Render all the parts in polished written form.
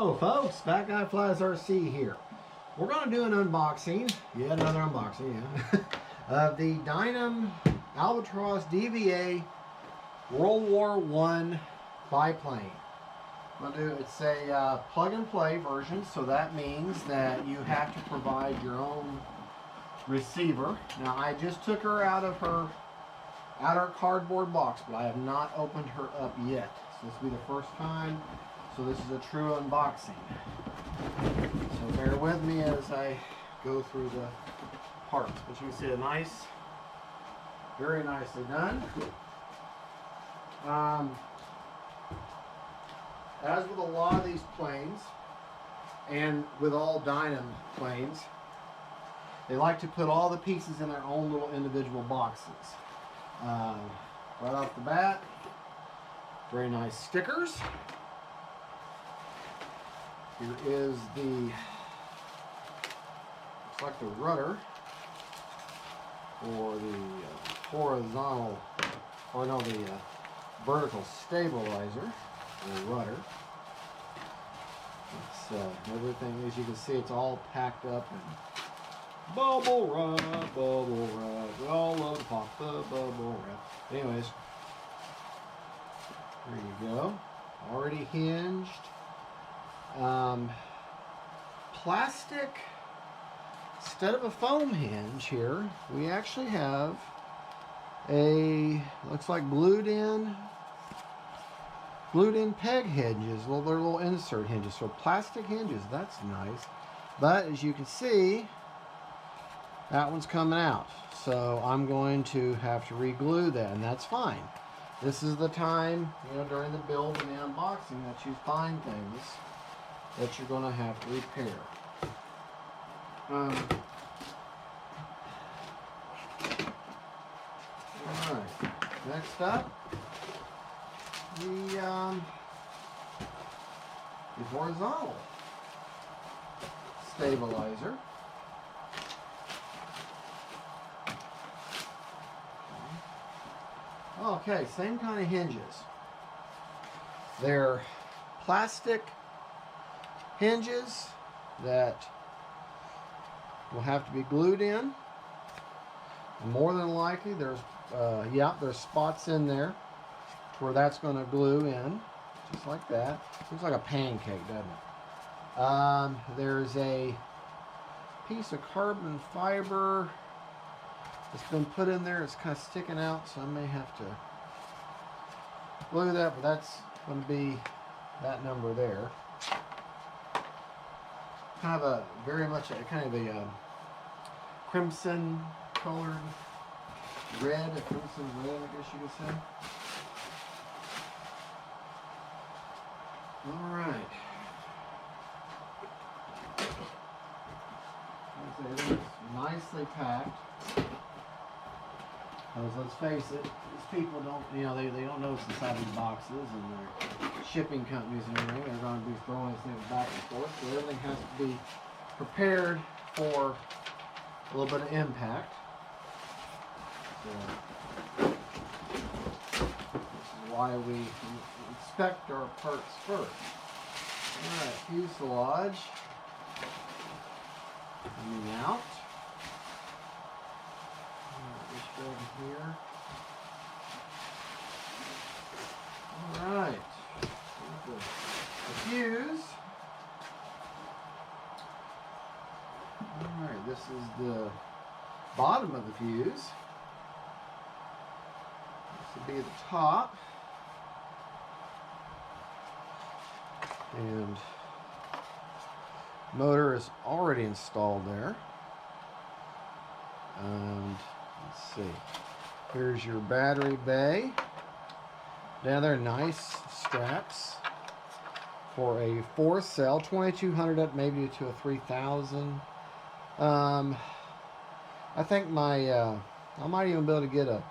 Hello folks, Fat Guy Flies RC here. We're going to do an unboxing, yet another unboxing, of the Dynam Albatros DVa World War I biplane. It's a plug and play version, so that means that you have to provide your own receiver. Now I just took her out of her cardboard box, but I have not opened her up yet. So this will be the first time. So this is a true unboxing. So bear with me as I go through the parts. But you can see a nice, very nicely done. As with a lot of these planes, and with all Dynam planes, they like to put all the pieces in their own little individual boxes. Right off the bat, very nice stickers. Here is looks like the rudder, or the horizontal, or no, the vertical stabilizer, or rudder. It's everything, as you can see, it's all packed up in bubble wrap, all over the pop the bubble wrap. Anyways, there you go, already hinged. Plastic, instead of a foam hinge here, we actually have looks like glued in peg hinges. They're little insert hinges, so plastic hinges. That's nice. But as you can see, that one's coming out, so I'm going to have to re-glue that, and that's fine. This is the time, during the build and the unboxing, that you find things that you're going to have to repair. Alright, next up, the horizontal stabilizer. Okay, same kind of hinges. They're plastic hinges that will have to be glued in. More than likely, there's spots in there where that's going to glue in, just like that. Looks like a pancake, doesn't it? There's a piece of carbon fiber that's been put in there. It's kind of sticking out, so I may have to glue that, but that's going to be that number there. Kind of a crimson colored red, a crimson red, I guess you could say. All right. It's nicely packed. Because let's face it, these people don't, they don't know what's inside these boxes, and their shipping companies and everything, they're going to be throwing these things back and forth, so everything has to be prepared for a little bit of impact. So, this is why we inspect our parts first. Alright, fuselage coming out. This over here. Alright, the fuse. Alright, this is the bottom of the fuse. This will be at the top. And motor is already installed there. And let's see. Here's your battery bay. Down there, nice straps for a 4-cell, 2200 up maybe to a 3000. I think I might even be able to get a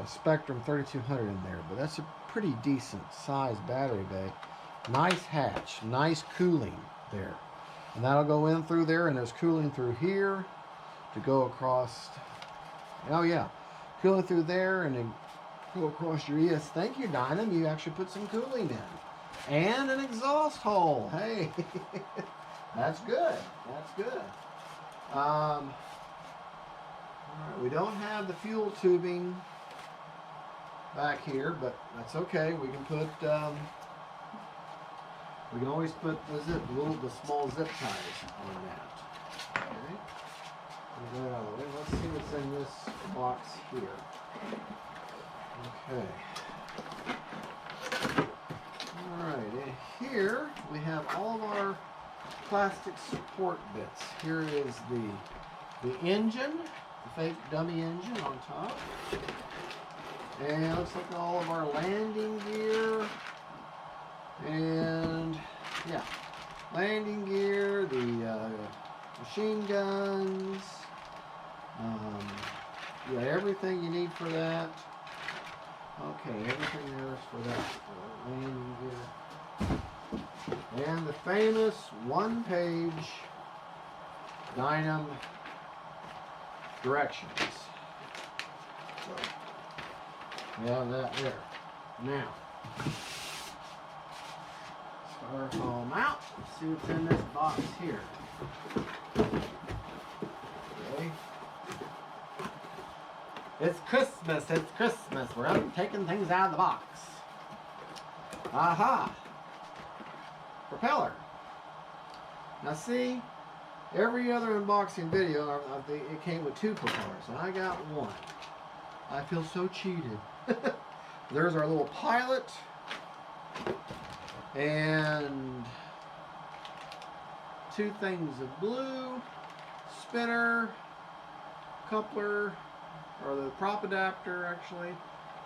Spectrum 3200 in there, but that's a pretty decent size battery bay. Nice hatch, nice cooling there, and that'll go in through there, and there's cooling through here to go across. Oh yeah, cooling through there and then go across your ES. Thank you, Dynam. You actually put some cooling in. And an exhaust hole. Hey, that's good. That's good. All right, we don't have the fuel tubing back here, but that's okay. We can put, we can always put the small zip ties on that. Okay. Get that out of the way. Let's see what's in this box here. Okay. Alright, and here we have all of our plastic support bits. Here is the engine, the fake dummy engine on top. And it looks like all of our landing gear. And yeah, landing gear, the machine guns, yeah, everything you need for that. Okay, everything there is for that landing gear. And the famous one-page Dynam directions. So, we have that there. Now, styrofoam out. Let's see what's in this box here. Okay. It's Christmas, it's Christmas. We're taking things out of the box. Aha! Propeller. Now see, every other unboxing video, it came with 2 propellers, and I got 1. I feel so cheated. There's our little pilot, and 2 things of glue, spinner, coupler, or the prop adapter actually,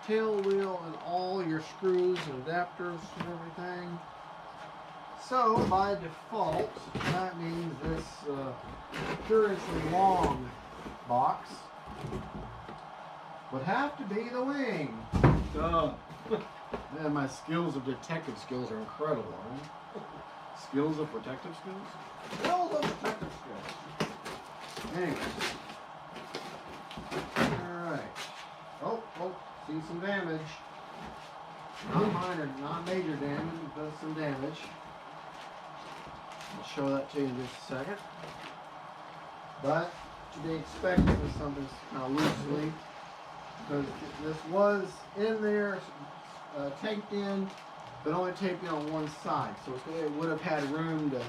tail wheel, and all your screws and adapters and everything. So by default, that means this curiously long box would have to be the wing. Duh. Man, my detective skills are incredible, right? Skills of protective skills? Skills of protective skills. Anyways. Alright. Oh, see some damage. Not minor, not major damage, but some damage. I'll show that to you in just a second. But to be expected with something kind of loosely, because this was in there, taped in, but only taped in on one side, so it would have had room to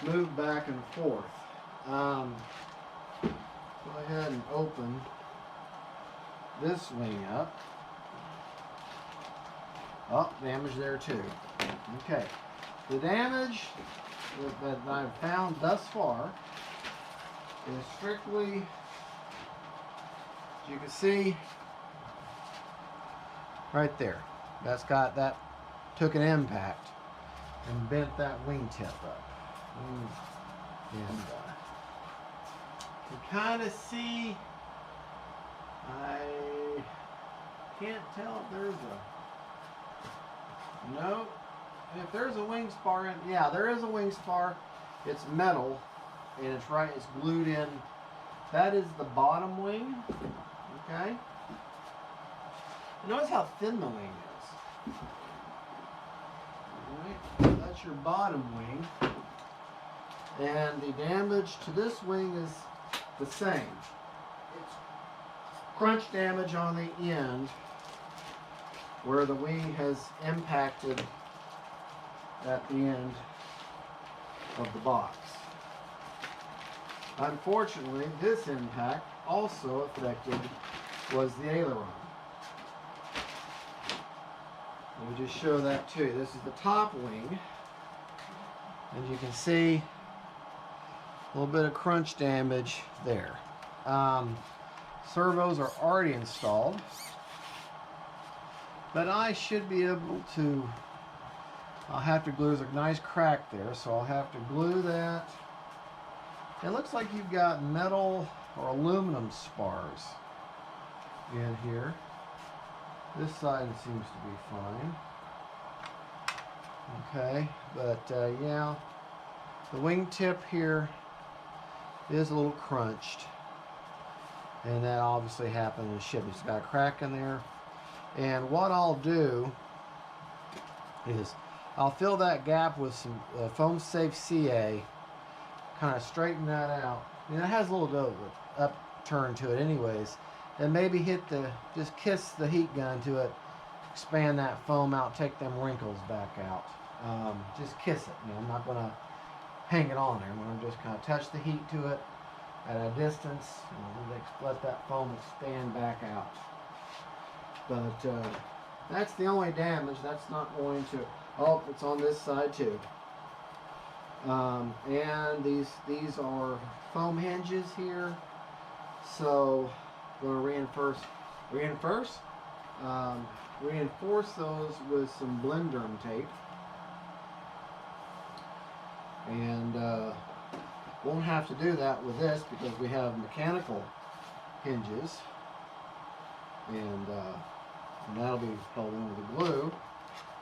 move back and forth. Go ahead and open this wing up. Oh, damage there too. Okay, the damage that I've found thus far is strictly, as you can see, right there. That took an impact and bent that wingtip up. And you kind of see, I can't tell if there's no, if there's a wing spar in, yeah, there is a wing spar. It's metal, and it's glued in. That is the bottom wing, okay? Notice how thin the wing is. Alright, that's your bottom wing. And the damage to this wing is the same. It's crunch damage on the end where the wing has impacted at the end of the box. Unfortunately, this impact also affected was the aileron. Let me just show that too. This is the top wing. As you can see, a little bit of crunch damage there. Servos are already installed, but I should be able to, I'll have to glue, there's a nice crack there, so I'll have to glue that. It looks like you've got metal or aluminum spars in here. This side seems to be fine. Okay, but yeah, the wingtip here is a little crunched, and that obviously happened in the ship. It's got a crack in there, and what I'll do is I'll fill that gap with some foam safe CA. Kind of straighten that out. I mean, it has a little bit of an upturn to it anyways. And maybe just kiss the heat gun to it, expand that foam out, take them wrinkles back out. Just kiss it. You know, I'm not going to hang it on there. I'm going to just kind of touch the heat to it at a distance and let that foam expand back out. But that's the only damage. That's not going to... Oh, it's on this side too. And these are foam hinges here. So I'm going to reinforce those with some Blenderm tape. And won't have to do that with this because we have mechanical hinges. And that'll be held in with the glue.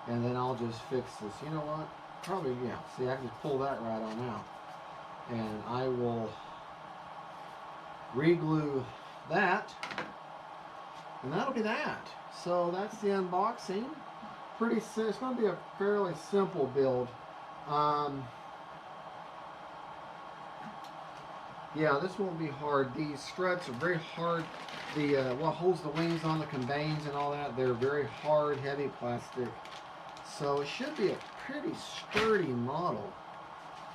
And then I'll just fix this. You know what? Probably, yeah. See, I can just pull that right on out. And I will re-glue that. And that'll be that. So that's the unboxing. Pretty simple. It's going to be a fairly simple build. Yeah, this won't be hard. These struts are very hard. What holds the wings on the conveys and all that, they're very hard, heavy plastic. So it should be a pretty sturdy model.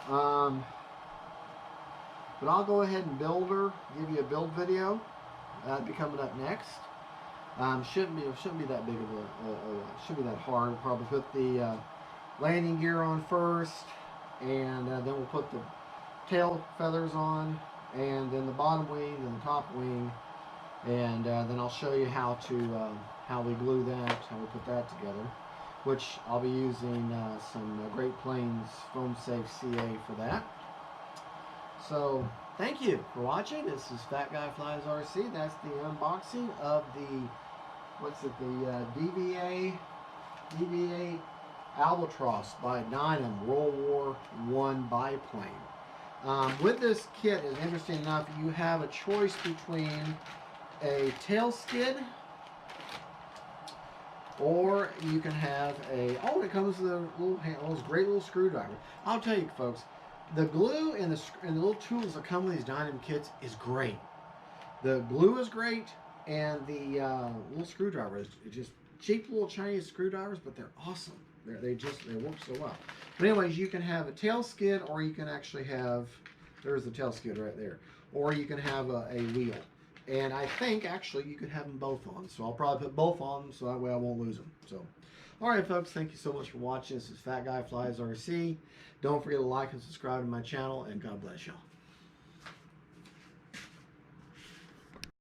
But I'll go ahead and build her, give you a build video. That'll be coming up next. Shouldn't be that big of shouldn't be that hard. We'll probably put the landing gear on first, and then we'll put the tail feathers on, and then the bottom wing and the top wing, and then I'll show you how we glue that, how we put that together, which I'll be using some Great Plains foam safe CA for that. So thank you for watching. This is Fat Guy Flies RC. That's the unboxing of the DVa Albatros by Dynam World War I biplane. With this kit, is interesting enough, you have a choice between a tail skid, or you can have it comes with a those great little screwdriver. I'll tell you, folks, the glue and the little tools that come with these Dynam kits is great. The glue is great, and the little screwdriver is just cheap little Chinese screwdrivers, but they're awesome. They work so well. But anyways, you can have a tail skid, or you can actually have, there's the tail skid right there, or you can have a wheel. And I think actually you could have them both on. So I'll probably put both on so that way I won't lose them. So, all right, folks, thank you so much for watching. This is Fat Guy Flies RC. Don't forget to like and subscribe to my channel, and God bless y'all.